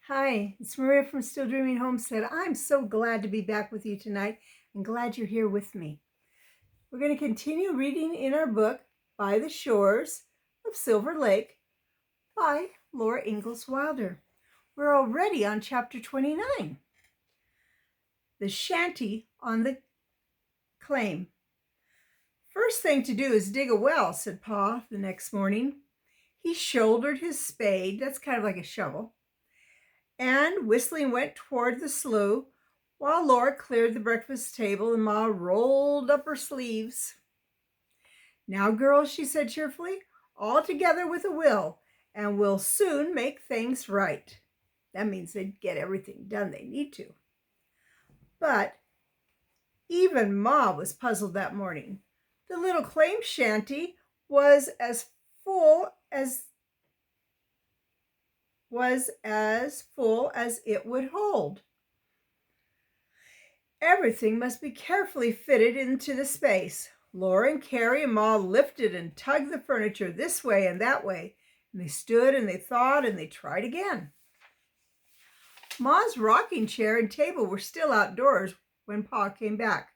Hi, it's Maria from Still Dreaming Homestead. I'm so glad to be back with you tonight and glad you're here with me. We're going to continue reading in our book, By the Shores of Silver Lake by Laura Ingalls Wilder. We're already on chapter 29, The Shanty on the Claim. First thing to do is dig a well, said Pa the next morning. He shouldered his spade, that's kind of like a shovel, and whistling went toward the slough while Laura cleared the breakfast table and Ma rolled up her sleeves. Now, girls, she said cheerfully, all together with a will, and we'll soon make things right. That means they'd get everything done they need to. But even Ma was puzzled that morning. The little claim shanty was as full as it would hold. Everything must be carefully fitted into the space. Laura and Carrie and Ma lifted and tugged the furniture this way and that way, and they stood and they thought and they tried again. Ma's rocking chair and table were still outdoors when Pa came back.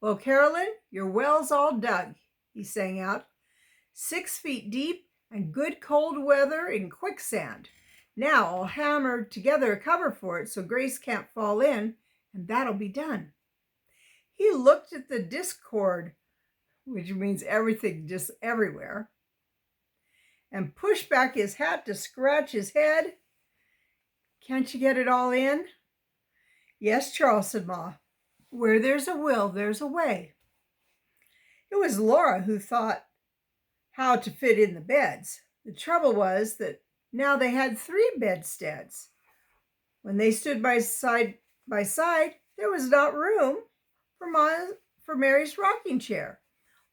Well, Carolyn, your well's all dug, he sang out. 6 feet deep and good cold weather in quicksand. Now I'll hammer together a cover for it so Grace can't fall in, and that'll be done. He looked at the discord, which means everything just everywhere, and pushed back his hat to scratch his head. Can't you get it all in? Yes, Charles, said Ma. Where there's a will, there's a way. It was Laura who thought how to fit in the beds. The trouble was that now they had 3 bedsteads. When they stood by side, there was not room for Mary's rocking chair.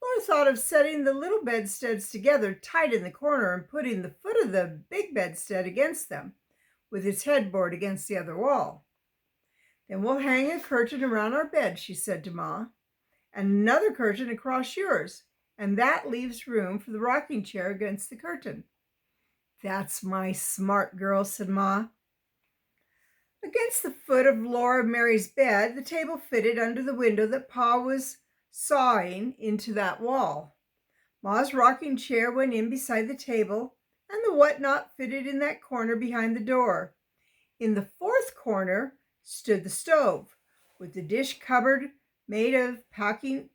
Laura thought of setting the little bedsteads together tight in the corner and putting the foot of the big bedstead against them, with its headboard against the other wall. Then we'll hang a curtain around our bed, she said to Ma, and another curtain across yours, and that leaves room for the rocking chair against the curtain. That's my smart girl, said Ma. Against the foot of Laura and Mary's bed, the table fitted under the window that Pa was sawing into that wall. Ma's rocking chair went in beside the table, and the whatnot fitted in that corner behind the door. In the 4th corner stood the stove, with the dish cupboard made a packing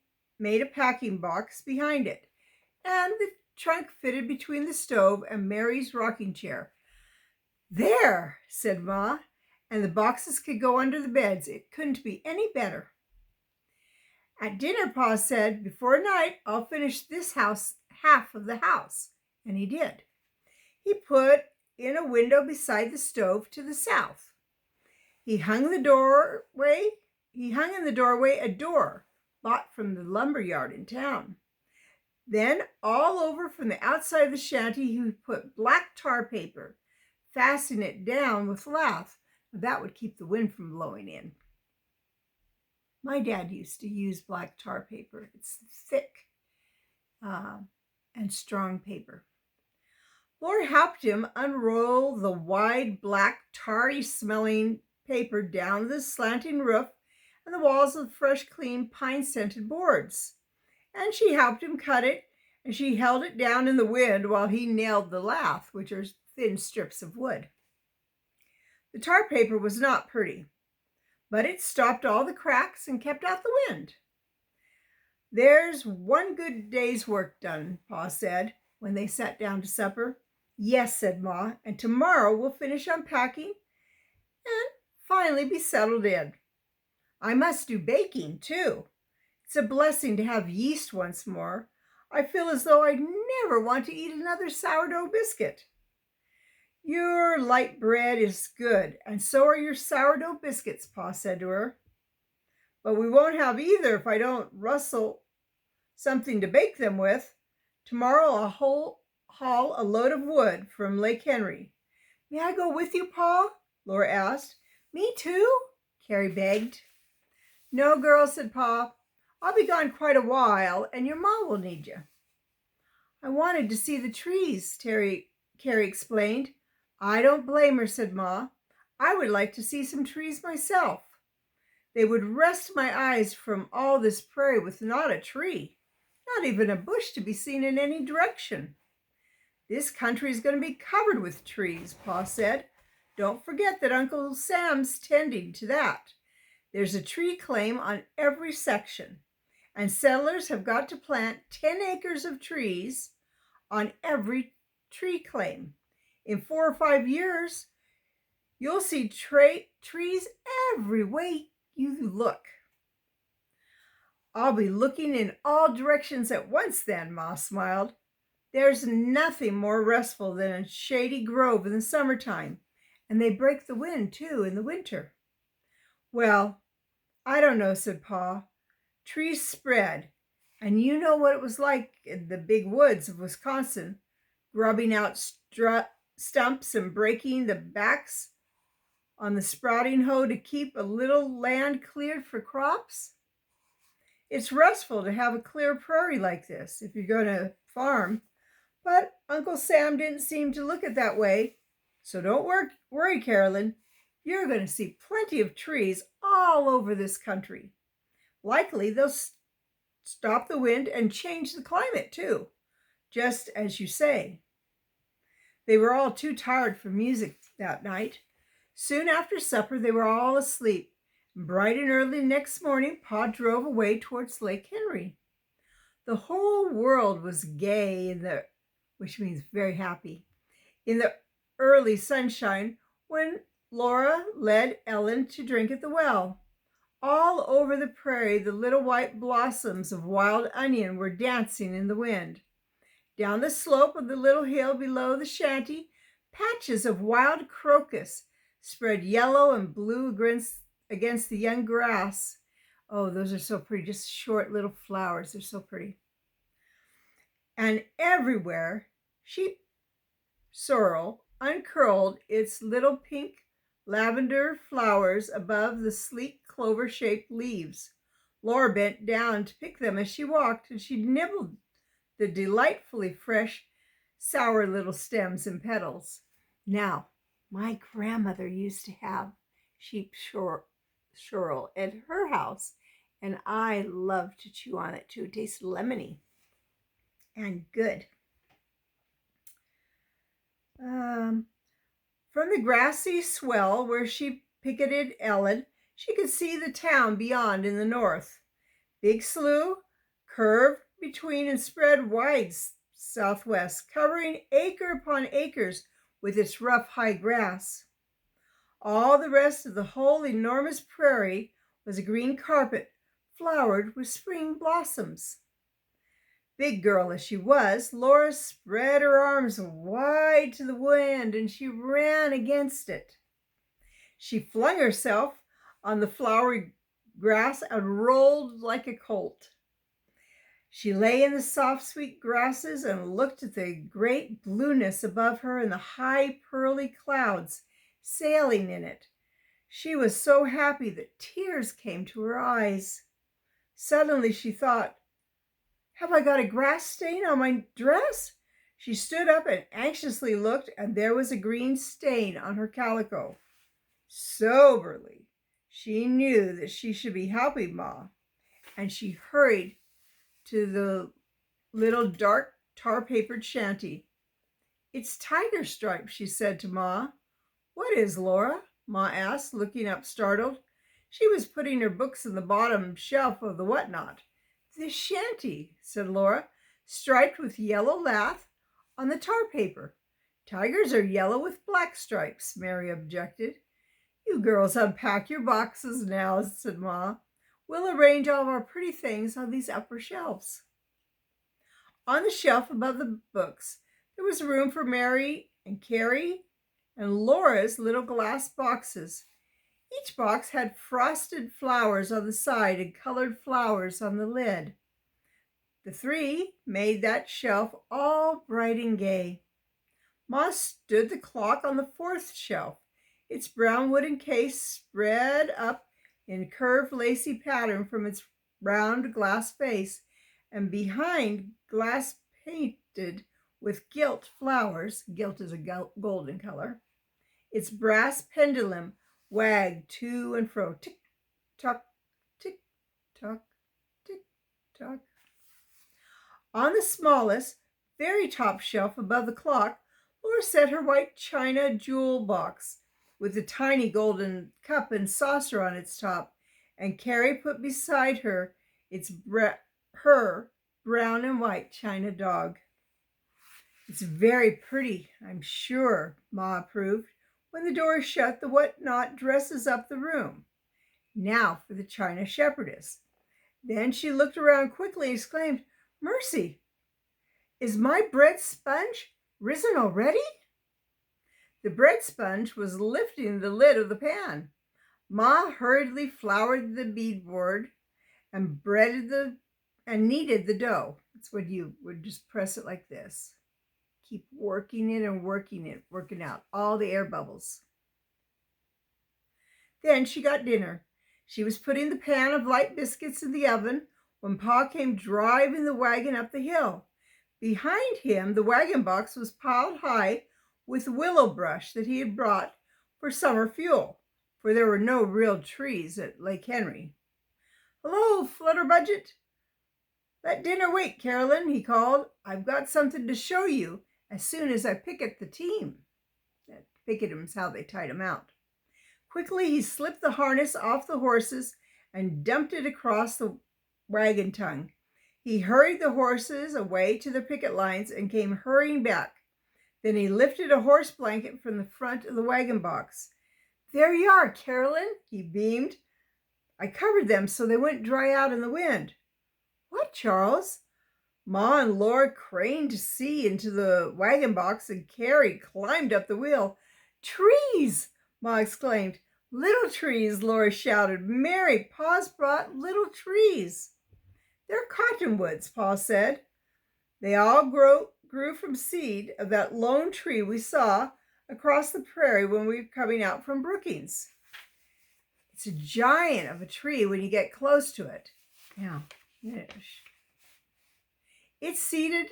box behind it, and the trunk fitted between the stove and Mary's rocking chair. There, said Ma, and the boxes could go under the beds. It couldn't be any better. At dinner, Pa said, before night, I'll finish this house, half of the house. And he did. He put in a window beside the stove to the south. He hung in the doorway a door bought from the lumber yard in town. Then all over from the outside of the shanty, he put black tar paper, fastening it down with lath. That would keep the wind from blowing in. My dad used to use black tar paper. It's thick and strong paper. Laura helped him unroll the wide, black, tarry-smelling paper down the slanting roof and the walls of fresh, clean, pine-scented boards. And she helped him cut it, and she held it down in the wind while he nailed the lath, which are thin strips of wood. The tar paper was not pretty, but it stopped all the cracks and kept out the wind. There's one good day's work done, Pa said, when they sat down to supper. Yes, said Ma, and tomorrow we'll finish unpacking and finally be settled in. I must do baking, too. It's a blessing to have yeast once more. I feel as though I'd never want to eat another sourdough biscuit. Your light bread is good, and so are your sourdough biscuits, Pa said to her. But we won't have either if I don't rustle something to bake them with. Tomorrow I'll haul a load of wood from Lake Henry. May I go with you, Pa? Laura asked. Me too? Carrie begged. No, girls, said Pa. I'll be gone quite a while, and your Ma will need you. I wanted to see the trees, Carrie explained. I don't blame her, said Ma. I would like to see some trees myself. They would rest my eyes from all this prairie with not a tree, not even a bush to be seen in any direction. This country is going to be covered with trees, Pa said. Don't forget that Uncle Sam's tending to that. There's a tree claim on every section, and settlers have got to plant 10 acres of trees on every tree claim. In 4 or 5 years, you'll see trees every way you look. I'll be looking in all directions at once then, Ma smiled. There's nothing more restful than a shady grove in the summertime, and they break the wind, too, in the winter. Well, I don't know, said Pa. Trees spread, and you know what it was like in the big woods of Wisconsin, grubbing out stumps and breaking the backs on the sprouting hoe to keep a little land cleared for crops. It's restful to have a clear prairie like this if you're going to farm, but Uncle Sam didn't seem to look at that way. So don't worry, Carolyn. You're going to see plenty of trees all over this country. Likely they'll stop the wind and change the climate too, just as you say. They were all too tired for music that night. Soon after supper, they were all asleep. Bright and early next morning, Pa drove away towards Lake Henry. The whole world was gay which means very happy, in the early sunshine when Laura led Ellen to drink at the well. All over the prairie, the little white blossoms of wild onion were dancing in the wind. Down the slope of the little hill below the shanty, patches of wild crocus spread yellow and blue against the young grass. Oh, those are so pretty, just short little flowers. They're so pretty. And everywhere, sheep sorrel uncurled its little pink lavender flowers above the sleek clover-shaped leaves. Laura bent down to pick them as she walked, and she nibbled the delightfully fresh, sour little stems and petals. Now, my grandmother used to have sheep sorrel at her house, and I love to chew on it too. It tastes lemony and good. From the grassy swell where she picketed Ellen, she could see the town beyond in the north. Big Slough curved between and spread wide southwest, covering acre upon acres with its rough high grass. All the rest of the whole enormous prairie was a green carpet, flowered with spring blossoms. Big girl as she was, Laura spread her arms wide to the wind, and she ran against it. She flung herself on the flowery grass and rolled like a colt. She lay in the soft, sweet grasses and looked at the great blueness above her and the high, pearly clouds sailing in it. She was so happy that tears came to her eyes. Suddenly she thought, have I got a grass stain on my dress? She stood up and anxiously looked, and there was a green stain on her calico. Soberly, she knew that she should be helping Ma, and she hurried to the little dark tar-papered shanty. It's tiger stripes, she said to Ma. What is, Laura? Ma asked, looking up startled. She was putting her books in the bottom shelf of the whatnot. The shanty, said Laura, striped with yellow lath on the tar paper. Tigers are yellow with black stripes, Mary objected. You girls unpack your boxes now, said Ma. We'll arrange all of our pretty things on these upper shelves. On the shelf above the books, there was room for Mary and Carrie and Laura's little glass boxes. Each box had frosted flowers on the side and colored flowers on the lid. The three made that shelf all bright and gay. Ma stood the clock on the fourth shelf, its brown wooden case spread up in curved lacy pattern from its round glass face, and behind glass painted with gilt flowers, gilt is a golden color, Its brass pendulum wagged to and fro, tick-tock, tick-tock, tick-tock. On the smallest, very top shelf above the clock, Laura set her white china jewel box with a tiny golden cup and saucer on its top, and Carrie put beside her her brown and white china dog. It's very pretty, I'm sure, Ma approved. When the door is shut, the whatnot dresses up the room. Now for the china shepherdess. Then she looked around quickly and exclaimed, "Mercy, is my bread sponge risen already?" The bread sponge was lifting the lid of the pan. Ma hurriedly floured the beadboard and kneaded the dough. That's what you would just press it like this. Keep working it and working out all the air bubbles. Then she got dinner. She was putting the pan of light biscuits in the oven when Pa came driving the wagon up the hill. Behind him, the wagon box was piled high with willow brush that he had brought for summer fuel, for there were no real trees at Lake Henry. "Hello, Flutterbudget. Let dinner wait, Carolyn," he called. "I've got something to show you as soon as I picket the team." Picket him's how they tied him out. Quickly, he slipped the harness off the horses and dumped it across the wagon tongue. He hurried the horses away to the picket lines and came hurrying back. Then he lifted a horse blanket from the front of the wagon box. "There you are, Carolyn," he beamed. "I covered them so they wouldn't dry out in the wind." "What, Charles?" Ma and Laura craned to see into the wagon box, and Carrie climbed up the wheel. "Trees!" Ma exclaimed. "Little trees," Laura shouted. "Mary, Pa's brought little trees." "They're cottonwoods," Pa said. "They all grew from seed of that lone tree we saw across the prairie when we were coming out from Brookings. It's a giant of a tree when you get close to it. Now, it's seeded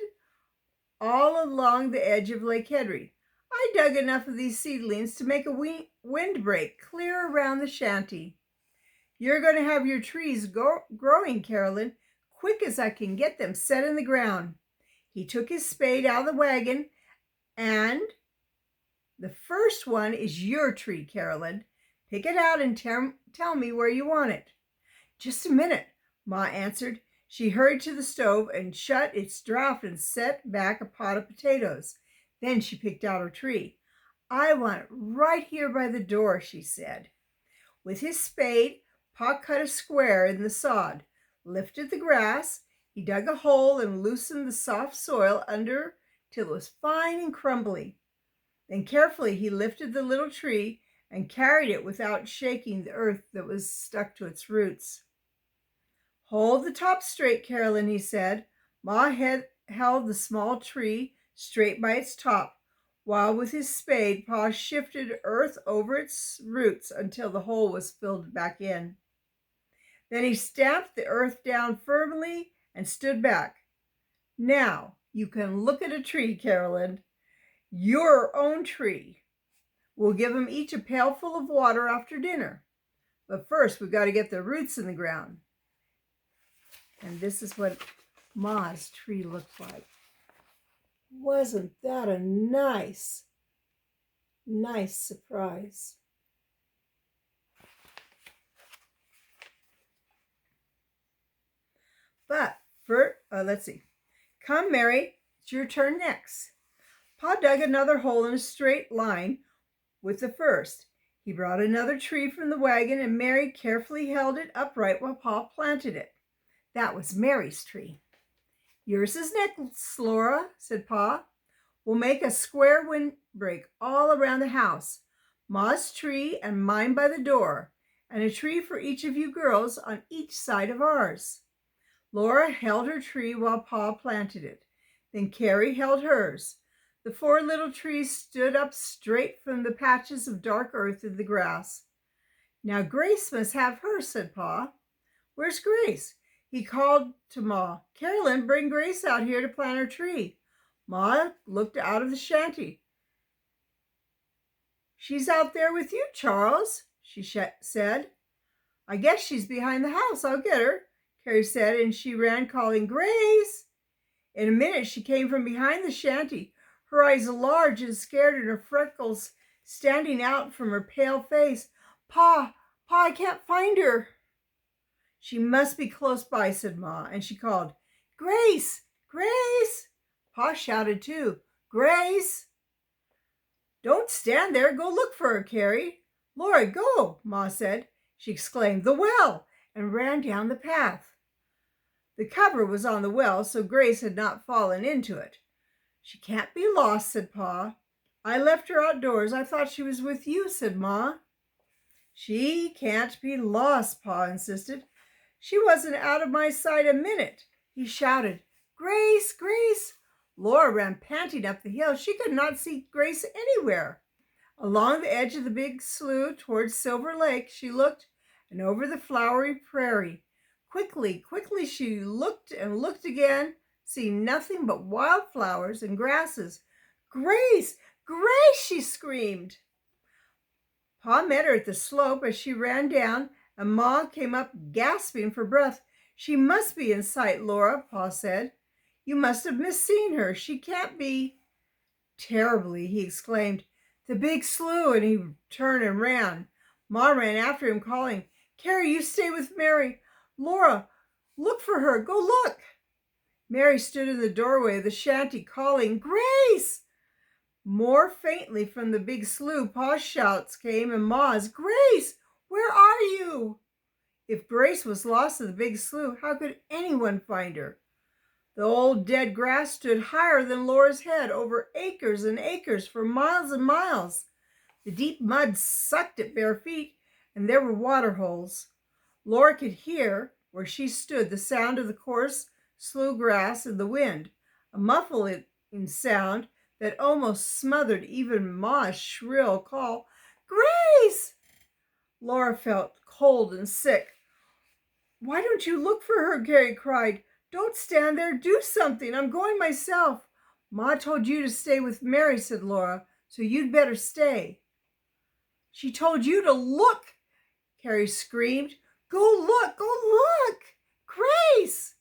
all along the edge of Lake Henry. I dug enough of these seedlings to make a windbreak clear around the shanty. You're going to have your trees growing, Carolyn, quick as I can get them set in the ground." He took his spade out of the wagon, and "The first one is your tree, Carolyn. Pick it out and tell me where you want it." "Just a minute," Ma answered. She hurried to the stove and shut its draft and set back a pot of potatoes. Then she picked out her tree. "I want it right here by the door," she said. With his spade, Pa cut a square in the sod, lifted the grass. He dug a hole and loosened the soft soil under till it was fine and crumbly. Then carefully he lifted the little tree and carried it without shaking the earth that was stuck to its roots. "Hold the top straight, Carolyn," he said. Ma held the small tree straight by its top, while with his spade Pa shifted earth over its roots until the hole was filled back in. Then he stamped the earth down firmly and stood back. "Now you can look at a tree, Carolyn. Your own tree. We'll give them each a pailful of water after dinner. But first we've got to get the roots in the ground." And this is what Ma's tree looked like. Wasn't that a nice surprise? But let's see. "Come, Mary, it's your turn next." Pa dug another hole in a straight line with the first. He brought another tree from the wagon, and Mary carefully held it upright while Pa planted it. That was Mary's tree. "Yours is next, Laura," said Pa. "We'll make a square windbreak all around the house. Ma's tree and mine by the door, and a tree for each of you girls on each side of ours." Laura held her tree while Pa planted it. Then Carrie held hers. The 4 little trees stood up straight from the patches of dark earth in the grass. "Now Grace must have hers," said Pa. "Where's Grace?" He called to Ma. "Carolyn, bring Grace out here to plant her tree." Ma looked out of the shanty. She's out there with you, Charles, she said. I guess she's behind the house. I'll get her, Carrie said, and she ran calling, Grace. In a minute, she came from behind the shanty, her eyes large and scared and her freckles standing out from her pale face. Pa, I can't find her. She must be close by, said Ma, and she called, Grace, Grace. Pa shouted too, Grace. Don't stand there. Go look for her, Carrie. Laura, go, Ma said. She exclaimed, the well, and ran down the path. The cover was on the well, so Grace had not fallen into it. She can't be lost, said Pa. I left her outdoors. I thought she was with you, said Ma. She can't be lost, Pa insisted. She wasn't out of my sight a minute. He shouted, Grace, Grace. Laura ran panting up the hill. She could not see Grace anywhere. Along the edge of the big slough towards Silver Lake she looked, and over the flowery prairie. Quickly she looked and looked again, seeing nothing but wildflowers and grasses. Grace, Grace, she screamed. Pa met her at the slope as she ran down, and Ma came up gasping for breath. She must be in sight, Laura, Pa said. You must have misseen her. She can't be. Terribly, he exclaimed. The big slough, and he turned and ran. Ma ran after him, calling, Carrie, you stay with Mary. Laura, look for her. Go look. Mary stood in the doorway of the shanty, calling, Grace. More faintly from the big slough, Pa's shouts came, and Ma's, Grace, where are you? If Grace was lost in the big slough, how could anyone find her? The old dead grass stood higher than Laura's head, over acres and acres for miles and miles. The deep mud sucked at bare feet, and there were water holes. Laura could hear, where she stood, the sound of the coarse slough grass in the wind, a muffling sound that almost smothered even Ma's shrill call, Grace! Laura felt cold and sick. Why don't you look for her? Carrie cried. Don't stand there. Do something. I'm going myself. Ma told you to stay with Mary, said Laura, so you'd better stay. She told you to look, Carrie screamed. Go look. Go look. Grace!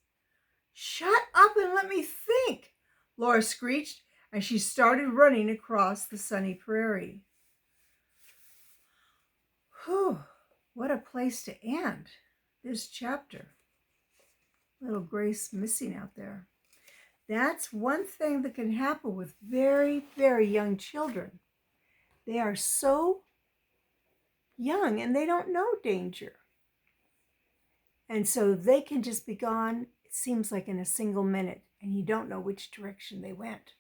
Shut up and let me think, Laura screeched, and she started running across the sunny prairie. Whew, what a place to end this chapter. Little Grace missing out there. That's one thing that can happen with very, very young children. They are so young and they don't know danger. And so they can just be gone, it seems like in a single minute, and you don't know which direction they went.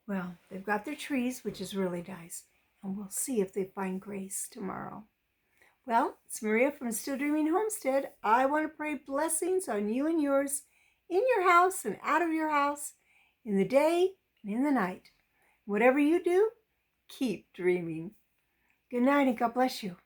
Well, they've got their trees, which is really nice, and we'll see if they find Grace tomorrow. Well, it's Maria from Still Dreaming Homestead. I want to pray blessings on you and yours, in your house and out of your house, in the day and in the night. Whatever you do, keep dreaming. Good night and God bless you.